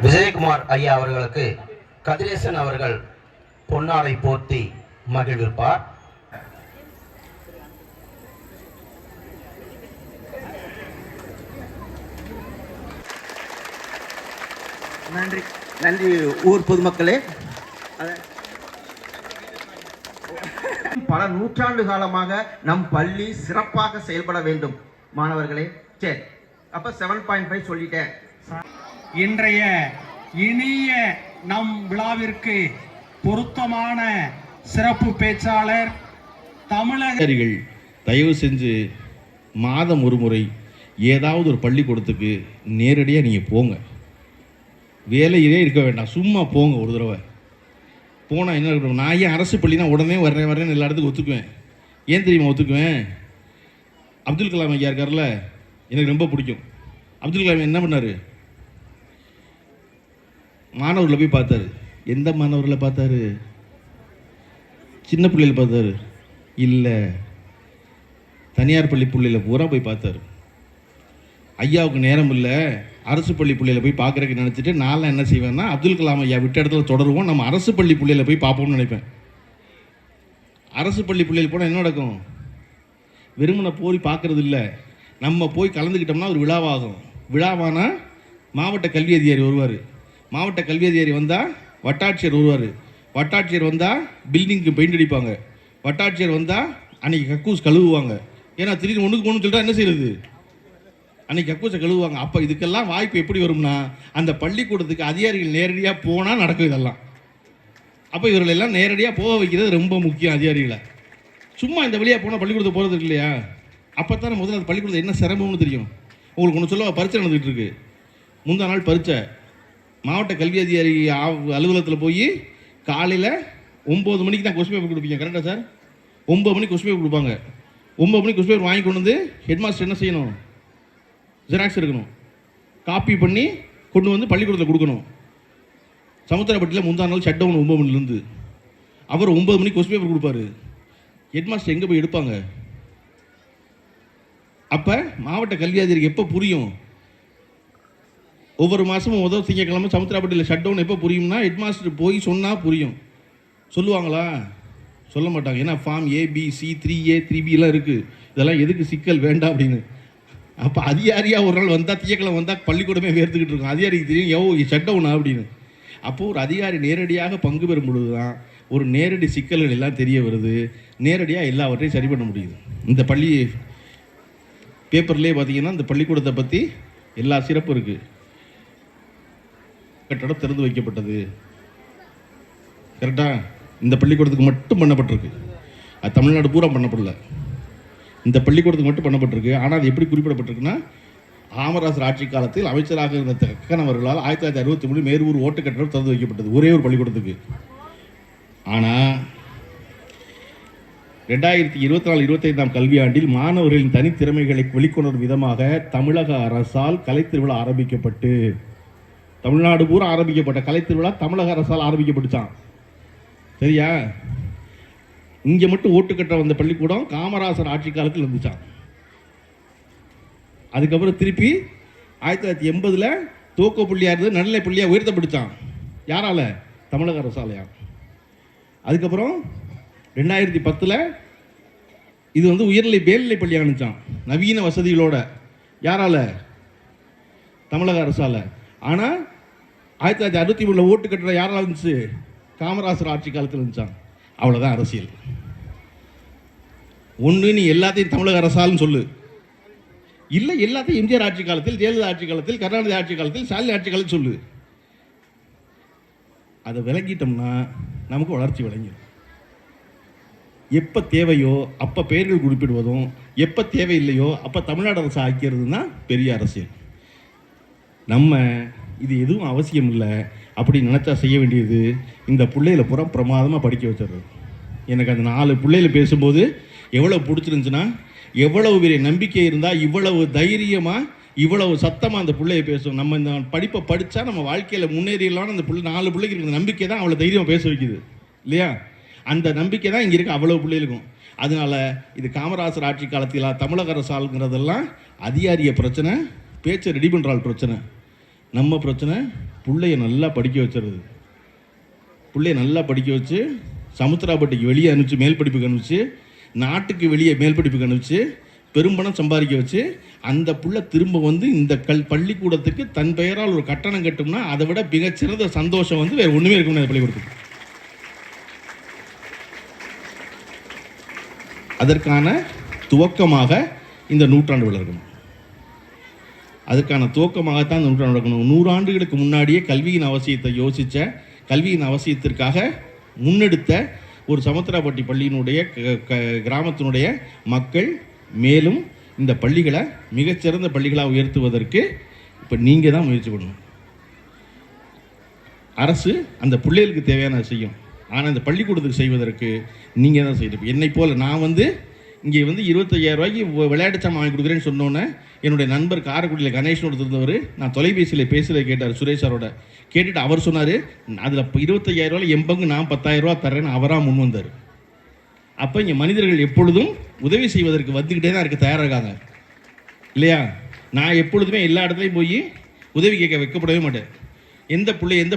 விஜயகுமார் ஐயா அவர்களுக்கு கதிரேசன் அவர்கள் பொன்னாடை போர்த்தி மகிழ்விப்பார். நன்றி நன்றி ஊர் பொதுமக்களே. பல நூற்றாண்டு காலமாக நம் பள்ளி சிறப்பாக செயல்பட வேண்டும் மாணவர்களே. சரி, அப்ப 7.5 சொல்லிட்டேன். இன்றைய இனிய நம் விழாவிற்கு பொருத்தமான சிறப்பு பேச்சாளர் தமிழகர்கள் தயவு செஞ்சு மாதம் ஒரு முறை ஏதாவது ஒரு பள்ளிக்கூடத்துக்கு நேரடியாக நீங்கள் போங்க. வேலையிலே இருக்க வேண்டாம், சும்மா போங்க. ஒரு தடவை போனால் என்ன இருக்கணும், நான் ஏன் அரசு பள்ளினா உடனே வரேன்னு எல்லா இடத்துக்கும் ஒத்துக்குவேன். ஏன் தெரியுமா ஒத்துக்குவேன்? அப்துல் கலாம் ஐயா இருக்கார்ல, எனக்கு ரொம்ப பிடிக்கும். அப்துல் கலாம் என்ன பண்ணார்? மாணவர்களை போய் பார்த்தாரு. எந்த மாணவர்களை பார்த்தாரு? சின்ன பிள்ளைகள் பார்த்தாரு? இல்லை, தனியார் பள்ளி பிள்ளைகளை பூரா போய் பார்த்தாரு. ஐயாவுக்கு நேரம் இல்லை, அரசு பள்ளி பிள்ளைகளை போய் பார்க்குறதுக்கு நினச்சிட்டு நான் என்ன செய்வேன்னா, அப்துல் கலாம் ஐயா விட்ட இடத்துல தொடருவோம், நம்ம அரசு பள்ளி பிள்ளைகளை போய் பார்ப்போம்னு நினைப்பேன். அரசு பள்ளி பிள்ளைகள் போனால் என்ன நடக்கும்? வெறுமனை போய் பார்க்குறது இல்லை, நம்ம போய் கலந்துக்கிட்டோம்னா ஒரு விழாவாகும். விழாவானா மாவட்ட கல்வி அதிகாரி வருவார், மாவட்ட கல்வி அதிகாரி வந்தால் வட்டாட்சியர் வருவார், வட்டாட்சியர் வந்தால் பில்டிங்க்கு பெயிண்ட் அடிப்பாங்க, வட்டாட்சியர் வந்தால் அன்றைக்கி கக்கூஸ் கழுவுவாங்க. ஏன்னா திடீர்னு ஒன்றுக்கு ஒன்று சொல்லிட்டா என்ன செய்யுது? அன்றைக்கி கக்கூஸை கழுவுவாங்க. அப்போ இதுக்கெல்லாம் வாய்ப்பு எப்படி வரும்னா, அந்த பள்ளிக்கூடத்துக்கு அதிகாரிகள் நேரடியாக போனால் நடக்கும் இதெல்லாம். அப்போ இவர்களெல்லாம் நேரடியாக போக வைக்கிறது ரொம்ப முக்கியம். அதிகாரிகளை சும்மா இந்த வழியாக போனால் பள்ளிக்கூடத்துக்கு போகிறது இல்லையா? அப்போ தான் முதல்ல அந்த பள்ளிக்கூடத்தில் என்ன சிரமம்னு தெரியும். உங்களுக்கு ஒன்று சொல்ல, பரீட்சை நடந்துகிட்டு இருக்கு. முந்தா நாள் பரீட்சை. மாவட்ட கல்வி அதிகாரி அலுவலகத்தில் போய் காலையில் 9 மணிக்கு தான் கொஸ்டின் பேப்பர் கொடுப்பீங்க, கரெக்டாக சார்? 9 மணிக்கு கொஸ்டின் பேப்பர் கொடுப்பாங்க. 9 மணிக்கு கொஸ்டின் பேப்பர் வாங்கி கொண்டு வந்து ஹெட் மாஸ்டர் என்ன செய்யணும்? ஜெராக்ஸ் எடுக்கணும், காப்பி பண்ணி கொண்டு வந்து பள்ளிக்கூடத்தில் கொடுக்கணும். சமுத்திரப்பட்டியில் முந்தா நாள் ஷட் டவுன் 9 மணிலேருந்து. அவர் 9 மணிக்கு கொஸ்டின் பேப்பர் கொடுப்பாரு. ஹெட் மாஸ்டர் எங்கே போய் எடுப்பாங்க? அப்போ மாவட்ட கல்வி அதிகாரிக்கு எப்போ புரியும்? ஒவ்வொரு மாதமும் முதல் திங்கக்கிழமை சமுத்திரப்பட்டியில் ஷட் டவுன் எப்போ புரியும்னா, ஹெட் மாஸ்டர் போய் சொன்னால் புரியும். சொல்லுவாங்களா? சொல்ல மாட்டாங்க. ஏன்னா ஃபார்ம் ABC 3A 3Bலாம் இருக்குது. இதெல்லாம் எதுக்கு சிக்கல் வேண்டாம் அப்படின்னு. அப்போ அதிகாரியாக ஒரு நாள் வந்தால், திங்கக்கிழமை வந்தால் பள்ளிக்கூடமே வேர்த்துக்கிட்டு இருக்கும். அதிகாரிக்கு தெரியும் ஷட் டவுனா அப்படின்னு. அப்போது ஒரு அதிகாரி நேரடியாக பங்கு பெறும் பொழுது தான் ஒரு நேரடி சிக்கல்கள் எல்லாம் தெரிய வருது. நேரடியாக எல்லாவற்றையும் சரி பண்ண முடியுது. இந்த பள்ளி பேப்பர்லேயே பார்த்தீங்கன்னா இந்த பள்ளிக்கூடத்தை பற்றி எல்லா சிறப்பும் இருக்குது. கட்டடம் திறந்து வைக்கப்பட்டது, கரெக்டாக இந்த பள்ளிக்கூடத்துக்கு மட்டும் பண்ணப்பட்டிருக்கு. அது தமிழ்நாடு பூரா பண்ணப்படல, இந்த பள்ளிக்கூடத்துக்கு மட்டும் பண்ணப்பட்டிருக்கு. ஆனால் அது எப்படி குறிப்பிடப்பட்டிருக்குன்னா, காமராசர் ஆட்சி காலத்தில் அமைச்சராக இருந்த கக்கன் அவர்களால் 1963 மேரூர் ஓட்டு கட்டடம் திறந்து வைக்கப்பட்டது, ஒரே ஒரு பள்ளிக்கூடத்துக்கு. ஆனால் 2024-25 கல்வியாண்டில் மாணவர்களின் தனித்திறமைகளை வெளிக்கொணரும் விதமாக தமிழக அரசால் கலைத்திருவிழா ஆரம்பிக்கப்பட்டு, தமிழ்நாடு பூரா ஆரம்பிக்கப்பட்ட கலைத்திருவிழா தமிழக அரசால் ஆரம்பிக்கப்பட்டுச்சான். சரியா? இங்கே மட்டும் ஓட்டு கட்ட வந்த பள்ளிக்கூடம் காமராசர் ஆட்சி காலத்தில் இருந்துச்சான். அதுக்கப்புறம் திருப்பி 1980 துவக்க புள்ளியாக இருந்தது நடுநிலை புள்ளியாக உயர்த்தப்படுச்சான். யாரால? தமிழக அரசாலையா. அதுக்கப்புறம் 2010 இது உயர்நிலை மேல்நிலை பள்ளியாக இருந்துச்சான், நவீன வசதிகளோட. யாரால? தமிழக அரசால. ஆனால் 1963 ஓட்டு கட்டுற யாரால இருந்துச்சு? காமராசர் ஆட்சி காலத்தில் இருந்துச்சான். அவ்வளோதான் அரசியல். ஒன்று நீ எல்லாத்தையும் தமிழக அரசாலும் சொல்லு, இல்லை எல்லாத்தையும் எம்ஜிஆர் ஆட்சி காலத்தில், ஜெயலலிதா ஆட்சி காலத்தில், கருணாநிதி ஆட்சி காலத்தில், ஸ்டாலின் ஆட்சி காலத்தில் சொல்லு. அதை விளங்கிட்டோம்னா நமக்கு வளர்ச்சி விளங்கிடும். எப்போ தேவையோ அப்போ பெயர்கள் குறிப்பிடுவதும், எப்போ தேவையில்லையோ அப்போ தமிழ்நாடு அரசு ஆக்கிறதுனா பெரிய அரசியல். நம்ம இது எதுவும் அவசியம் இல்லை அப்படி நினச்சா செய்ய வேண்டியது, இந்த பிள்ளைகளை பூரா பிரமாதமாக படிக்க வச்சிடுறது. எனக்கு அந்த 4 பிள்ளைகளை பேசும்போது எவ்வளோ பிடிச்சிருந்துச்சுன்னா, எவ்வளவு பெரிய நம்பிக்கை இருந்தால் இவ்வளவு தைரியமாக இவ்வளவு சத்தமாக அந்த பிள்ளையை பேசும். நம்ம இந்த படிப்பை படித்தா நம்ம வாழ்க்கையில் முன்னேறிடலான்னு அந்த 4 பிள்ளைக்கு இருக்கிற நம்பிக்கை தான் அவ்வளோ தைரியமாக பேச வைக்குது இல்லையா? அந்த நம்பிக்கை தான் இங்கே இருக்க அவ்வளோ பிள்ளைகளுக்கும். அதனால இது காமராசர் ஆட்சி காலத்தில் தமிழக அரசாங்கிறதெல்லாம் அதிகாரிய பிரச்சனை, பேச்சை ரெடி பண்ணுறாள் பிரச்சனை. நம்ம பிரச்சனை பிள்ளைய நல்லா படிக்க வச்சுருது. பிள்ளைய நல்லா படிக்க வச்சு சமுத்திராப்பட்டிக்கு வெளியே அனுப்பிச்சு மேல் படிப்புக்கு அனுப்பிச்சு, நாட்டுக்கு வெளியே மேல் படிப்புக்கு அனுப்பிச்சு, பெரும்பணம் சம்பாதிக்க வச்சு, அந்த புள்ள திரும்ப வந்து இந்த பள்ளிக்கூடத்துக்கு தன் பெயரால் ஒரு கட்டணம் கட்டும்னா அதை விட மிகச்சிறந்த சந்தோஷம் வந்து வேறு ஒன்றுமே இருக்க முடியாது பள்ளிக்கூடத்துக்கு. அதற்கான துவக்கமாக இந்த நூற்றாண்டு விழா இருக்கணும். அதுக்கான துவக்கமாகத்தான் இந்த நூற்றாண்டு நடக்கணும். 100 ஆண்டுகளுக்கு முன்னாடியே கல்வியின் அவசியத்தை யோசித்த, கல்வியின் அவசியத்திற்காக முன்னெடுத்த ஒரு சமுத்திராப்பட்டி பள்ளியினுடைய கிராமத்தினுடைய மக்கள் மேலும் இந்த பள்ளிகளை மிகச்சிறந்த பள்ளிகளாக உயர்த்துவதற்கு இப்போ நீங்கள் தான் முயற்சி பண்ணணும். அரசு அந்த பிள்ளைகளுக்கு தேவையான செய்யும், ஆனால் இந்த பள்ளிக்கூடத்துக்கு செய்வதற்கு நீங்கள் தான் செய்யணும். என்னை போல் நான் வந்து இங்கே வந்து 25,000 ரூபாய்க்கு விளையாட்டு சாமான் வாங்கி கொடுக்குறேன்னு சொன்னோன்னே என்னுடைய நண்பர் காரைக்குடியில் கணேஷனோட இருந்தவர், நான் தொலைபேசியில் பேசுகிறத கேட்டார் சுரேஷ் சாரோட. கேட்டுட்டு அவர் சொன்னார், அதில் 25,000 ரூபாயில் என் பங்கு நான் 10,000 ரூபா தர்றேன்னு அவராக முன் வந்தார். அப்போ இங்கே மனிதர்கள் எப்பொழுதும் உதவி செய்வதற்கு வந்துக்கிட்டே தான் இருக்க தயாராக இருக்காங்க இல்லையா? நான் எப்பொழுதுமே எல்லா இடத்துலையும் போய் உதவி கேட்க வைக்கப்படவே மாட்டேன். எந்த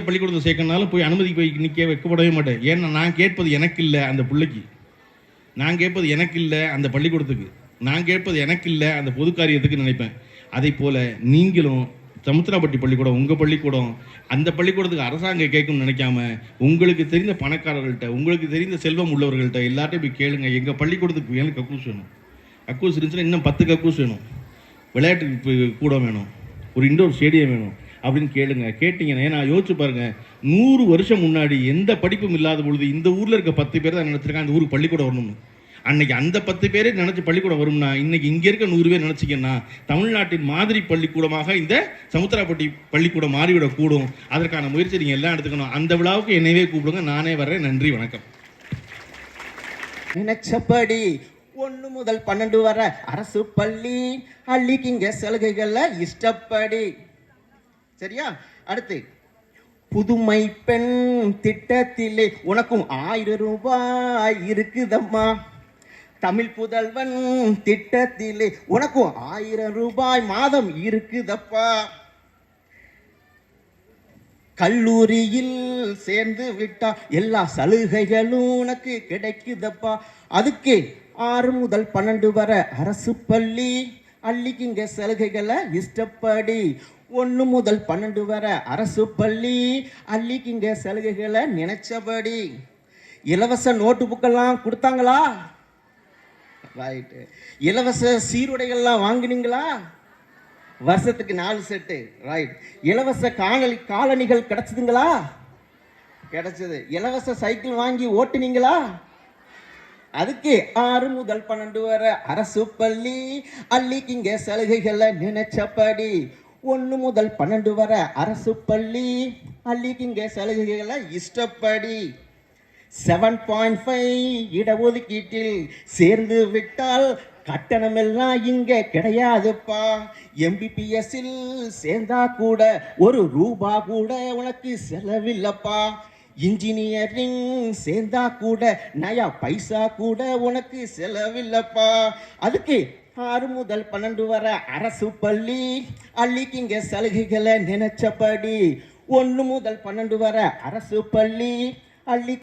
பள்ளிக்கூடத்தை சேர்க்கணுனாலும் போய் அனுமதி போய் நிற்க வைக்கப்படவே மாட்டேன். ஏன்னா நான் கேட்பது எனக்கு இல்லை அந்த பிள்ளைக்கு, நான் கேட்பது எனக்கு இல்லை அந்த பள்ளிக்கூடத்துக்கு, நான் கேட்பது எனக்கு இல்லை அந்த பொது காரியத்துக்கு நினைப்பேன். அதை போல் நீங்களும் சமுத்திராப்பட்டி பள்ளிக்கூடம் உங்கள் பள்ளிக்கூடம், அந்த பள்ளிக்கூடத்துக்கு அரசாங்கம் கேட்கணும்னு நினைக்காம உங்களுக்கு தெரிந்த பணக்காரர்கள்ட்ட, உங்களுக்கு தெரிந்த செல்வம் உள்ளவர்கள்ட்ட எல்லார்ட்டையும் போய் கேளுங்க. எங்கள் பள்ளிக்கூடத்துக்கு வேணும் கக்கூஸ் வேணும், கக்கூஸ் இருந்துச்சுன்னா இன்னும் 10 கக்கூஸ் வேணும், விளையாட்டு கூடம் வேணும், ஒரு இண்டோர் ஸ்டேடியம் வேணும் அப்படின்னு கேளுங்க. கேட்டிங்கன்னா நான் யோசிச்சு பாருங்கள், 100 வருஷம் முன்னாடி எந்த படிப்பும் இல்லாத பொழுது இந்த ஊரில் இருக்க 10 பேர் தான் நினச்சிருக்காங்க அந்த ஊருக்கு பள்ளிக்கூடம் வரணும்னு. அன்னைக்கு அந்த 10 பேரே நினச்சி பள்ளிக்கூடம் வரும்னா இன்னைக்கு இங்கே இருக்க 100 பேர் நினச்சிங்கன்னா தமிழ்நாட்டின் மாதிரி பள்ளிக்கூடமாக இந்த சமுத்திராப்பட்டி பள்ளிக்கூடம் மாறிவிடக்கூடும். அதற்கான முயற்சி நீங்கள் எல்லாம் எடுத்துக்கணும். அந்த விழாவுக்கு என்னைவே கூப்பிடுங்க, நானே வர்றேன். நன்றி, வணக்கம். நினைச்சபடி 1 முதல் 12 வரை அரசு பள்ளி, அள்ளிக்கிங்க சலுகைகள்ல இஷ்டப்படி. சரியா? அடுத்து புதுமை பெண் திட்டத்திலே உனக்கும் 1000 ரூபாய் இருக்குதம்மா. தமிழ் புதல்வன் திட்டத்திலே உனக்கும் 1000 ரூபாய் மாதம் இருக்குதப்பா. கல்லூரியில் சேர்ந்து விட்டா எல்லா சலுகைகளும் உனக்கு கிடைக்குதப்பா. அதுக்கு 6 முதல் 12 வரை அரசு பள்ளி, அள்ளிக்கிங்க சலுகைகளை இஷ்டப்படி. 1 முதல் 12 வரை அரசு பள்ளி, அள்ளிக்கிங்க சலுகைகளை நினைச்சபடி. இலவச நோட்டு புக்கெல்லாம் கொடுத்தாங்களா? ரைட்டு. இலவச சீருடைகள்லாம் வாங்கினீங்களா? வருஷத்துக்கு 4 செட்டு. ரைட். இலவச காலணிகள் கிடைச்சதுங்களா? கிடைச்சது. இலவச சைக்கிள் வாங்கி ஓட்டுனீங்களா? அதுக்கு 6 முதல் 12 வரை அரசு பள்ளி, அள்ளிக்கிங்க சலுகைகளை நினைச்சபடி. 1 முதல் 12 வரை அரசு பள்ளி, அள்ளிக்கிங்க சலுகைகளை இஷ்டப்படி. 7.5 இடஒதுக்கீட்டில் சேர்ந்து விட்டால் கட்டணம் எல்லாம் இங்க கிடையாதுப்பா. MBBSல் சேர்ந்தா கூட 1 ரூபா கூட உனக்கு செலவில்லப்பா. இன்ஜினியரிங் சேர்ந்தா கூட நயா பைசா கூட உனக்கு செலவில்லப்பா. அதுக்கு 6 முதல் 12 வரை அரசு பள்ளி, அள்ளிக்கிங்க சலுகைகளை நினைச்சபடி. 1 முதல் 12 வரை அரசு பள்ளி, அள்ளி